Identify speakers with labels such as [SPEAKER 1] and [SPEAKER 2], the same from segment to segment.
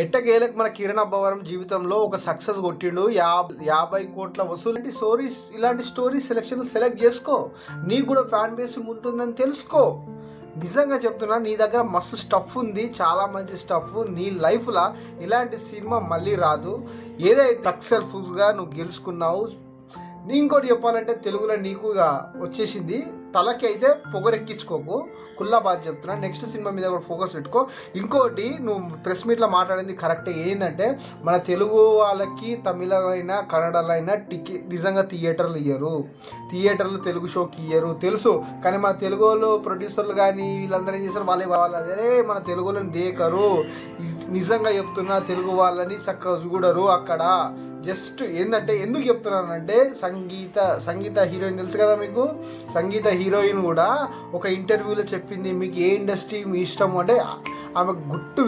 [SPEAKER 1] ఎట్టకేలకు మన కిరణ్ అబ్బవరం జీవితంలో ఒక సక్సెస్ కొట్టిండు. 50 కోట్ల వసూలు. స్టోరీస్, ఇలాంటి స్టోరీస్ సెలెక్ట్ చేసుకో. నీకు కూడా ఫ్యాన్ బేసింగ్ ఉంటుందని తెలుసుకో. నిజంగా చెప్తున్నా, నీ దగ్గర మస్తు స్టఫ్ ఉంది, చాలా మంచి స్టఫ్. నీ లైఫ్లో ఇలాంటి సినిమా మళ్ళీ రాదు. ఏదైతే సక్సెస్ఫుల్గా నువ్వు గెలుచుకున్నావు. ఇంకోటి చెప్పాలంటే, తెలుగులో నీకు వచ్చేసింది. తలకి అయితే పొగరెక్కించుకోకు, కుల్లా బాధ చెప్తున్నా. నెక్స్ట్ సినిమా మీద కూడా ఫోకస్ పెట్టుకో. ఇంకోటి, నువ్వు ప్రెస్ మీట్లో మాట్లాడింది కరెక్టే. ఏంటంటే, మన తెలుగు వాళ్ళకి తమిళ అయినా కన్నడలో అయినా నిజంగా థియేటర్లు ఇయ్యరు. థియేటర్లు తెలుగు షోకి ఇయ్యరు తెలుసు. కానీ మన తెలుగు వాళ్ళు ప్రొడ్యూసర్లు కానీ వీళ్ళందరూ ఏం చేస్తారు, వాళ్ళే కావాలి. అదే మన తెలుగు వాళ్ళని దేకరు. నిజంగా చెప్తున్నా, తెలుగు వాళ్ళని చక్కగా చూడరు అక్కడ. జస్ట్ ఏంటంటే, ఎందుకు చెప్తున్నానంటే, సంగీత హీరోయిన్ తెలుసు కదా మీకు. సంగీత హీరోయిన్ కూడా ఒక ఇంటర్వ్యూలో చెప్పింది, మీకు ఏ ఇండస్ట్రీ మీ ఇష్టం అంటే ఆమె గుట్టు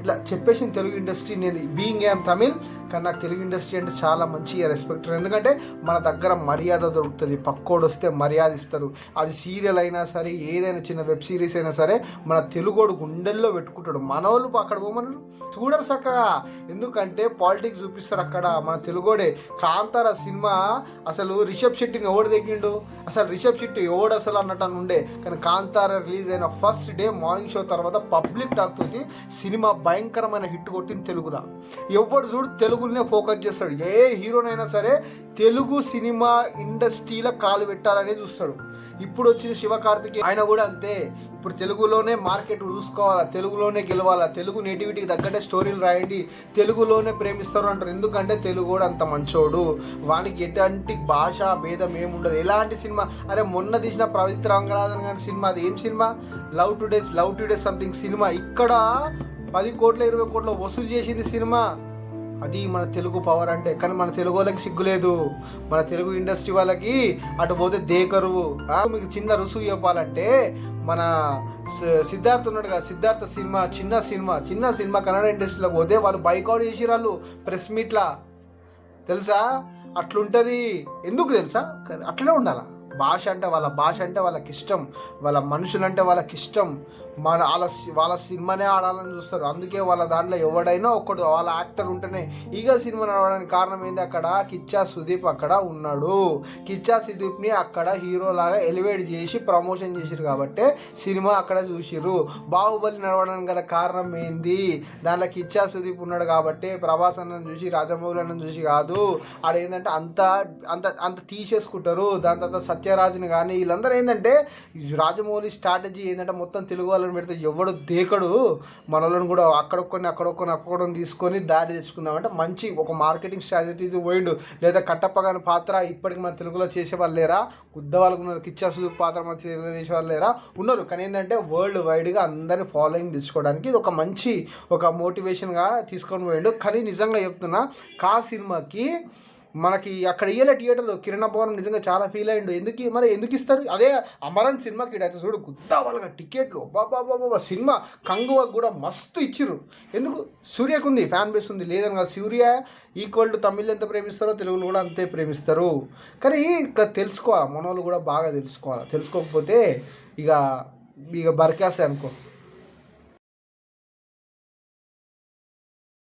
[SPEAKER 1] ఇలా చెప్పేసింది. తెలుగు ఇండస్ట్రీ నేను బీయింగ్ ఐఎమ్ తమిళ్, కానీ నాకు తెలుగు ఇండస్ట్రీ అంటే చాలా మంచిగా రెస్పెక్ట్. ఎందుకంటే మన దగ్గర మర్యాద దొరుకుతుంది. పక్కోడు వస్తే మర్యాద ఇస్తారు. అది సీరియల్ అయినా సరే, ఏదైనా చిన్న వెబ్ సిరీస్ అయినా సరే, మన తెలుగోడు గుండెల్లో పెట్టుకుంటాడు. మన వాళ్ళు అక్కడ పోమని చూడరు చక్కగా. ఎందుకంటే పాలిటిక్స్ చూపిస్తారు అక్కడ. మన తెలుగోడే. కాంతార సినిమా అసలు రిషబ్ శెట్టిని ఎవడు తెగిండు, అసలు రిషబ్ శెట్టి ఎవడు అసలు అన్నట్టు ఉండే. కానీ కాంతార రిలీజ్ అయిన ఫస్ట్ డే మార్నింగ్ షో తర్వాత పబ్లిక్ టాక్ తోటి సినిమా భయంకరమైన హిట్ కొట్టింది తెలుగులో. ఎవడు చూడు తెలుగులోనే ఫోకస్ చేస్తాడు. ఏ హీరోనైనా సరే తెలుగు సినిమా ఇండస్ట్రీలో కాలు పెట్టాలనే చూస్తాడు. ఇప్పుడు వచ్చిన శివకార్తికేయ ఆయన కూడా అంతే. ఇప్పుడు తెలుగులోనే మార్కెట్ చూసుకోవాలా, తెలుగులోనే గెలవాలా, తెలుగు నేటివిటీకి తగ్గట్టే స్టోరీలు రాయండి, తెలుగులోనే ప్రేమిస్తారు అంటారు. ఎందుకంటే తెలుగు కూడా అంత మంచోడు. వానికి ఎటువంటి భాష భేదం ఏముండదు. ఎలాంటి సినిమా, అరే మొన్న తీసిన పవిత్ర రంగనాథన్ గారి సినిమా, అది ఏం cinema, love today something cinema, ఇక్కడ 10 కోట్ల 20 కోట్ల వసూలు చేసింది సినిమా. అది మన తెలుగు పవర్ అంటే. కానీ మన తెలుగు వాళ్ళకి సిగ్గులేదు. మన తెలుగు ఇండస్ట్రీ వాళ్ళకి అటు పోతే దేకరువు. మీకు చిన్న రుసువు చెప్పాలంటే, మన సిద్ధార్థ్ ఉన్నాడు కదా, సిద్ధార్థ సినిమా చిన్న సినిమా కన్నడ ఇండస్ట్రీలోకి పోతే వాళ్ళు బైకౌట్ చేసిరు వాళ్ళు ప్రెస్ మీట్లా. తెలుసా? అట్లుంటుంది. ఎందుకు తెలుసా? అట్లనే ఉండాలా. భాష అంటే వాళ్ళకి ఇష్టం, వాళ్ళ మనుషులంటే వాళ్ళకి ఇష్టం. వాళ్ళ సినిమానే ఆడాలని చూస్తారు. అందుకే వాళ్ళ దాంట్లో ఎవడైనా ఒక్కడు వాళ్ళ యాక్టర్ ఉంటేనే ఈగ సినిమా నడవడానికి కారణం ఏంది, అక్కడ కిచ్చా సుదీప్ అక్కడ ఉన్నాడు. కిచ్చా సుదీప్ని అక్కడ హీరోలాగా ఎలివేట్ చేసి ప్రమోషన్ చేసిరు కాబట్టి సినిమా అక్కడ చూసిరు. బాహుబలి నడవడానికి గల కారణం ఏంది, దాంట్లో కిచ్చా సుదీప్ ఉన్నాడు కాబట్టి. ప్రభాస్ అన్నను చూసి, రాజమౌళి అన్నను చూసి కాదు. ఆడేంటంటే అంత తీసేసుకుంటారు. దాని తర్వాత సత్యరాజ్ని కానీ వీళ్ళందరూ ఏంటంటే, రాజమౌళి స్ట్రాటజీ ఏంటంటే, మొత్తం తెలుగు వాళ్ళని పెడితే ఎవడు దేకడు, మనలను కూడా అక్కడ తీసుకొని దారి తెచ్చుకుందామంటే మంచి ఒక మార్కెటింగ్ స్ట్రాటజీ పోయిండు. లేదా కట్టప్పగాని పాత్ర ఇప్పటికి మన తెలుగులో చేసేవాళ్ళు లేరా, వాళ్ళకు ఉన్నారు. కిచ్చా సుదీప్ పాత్ర మన తెలుగులో చేసేవాళ్ళు లేరా, ఉన్నారు. కానీ ఏంటంటే వరల్డ్ వైడ్గా అందరినీ ఫాలోయింగ్ తెచ్చుకోవడానికి ఇది ఒక మంచి ఒక మోటివేషన్గా తీసుకొని పోయిండు. కానీ నిజంగా చెప్తున్నా, కా సినిమాకి మనకి అక్కడ ఇయ్యలే థియేటర్లో. కిరణ్ అబ్బవరం నిజంగా చాలా ఫీల్ అయ్యిండు. ఎందుకు ఇస్తారు? అదే అమరన్ సినిమాకి అయితే చూడు, గుద్దా వాళ్ళగా టికెట్లు బాబా. సినిమా కంగువకు కూడా మస్తు ఇచ్చిర్రు. ఎందుకు? సూర్యకు ఉంది ఫ్యాన్ బేస్ ఉంది, లేదని కాదు. సూర్య ఈక్వల్ టు తమిళ్ ఎంత ప్రేమిస్తారో తెలుగులో కూడా అంతే ప్రేమిస్తారు. కానీ తెలుసుకోవాలి, మనోళ్ళు కూడా బాగా తెలుసుకోవాలి. తెలుసుకోకపోతే ఇక బరికేస్తాయి అనుకో.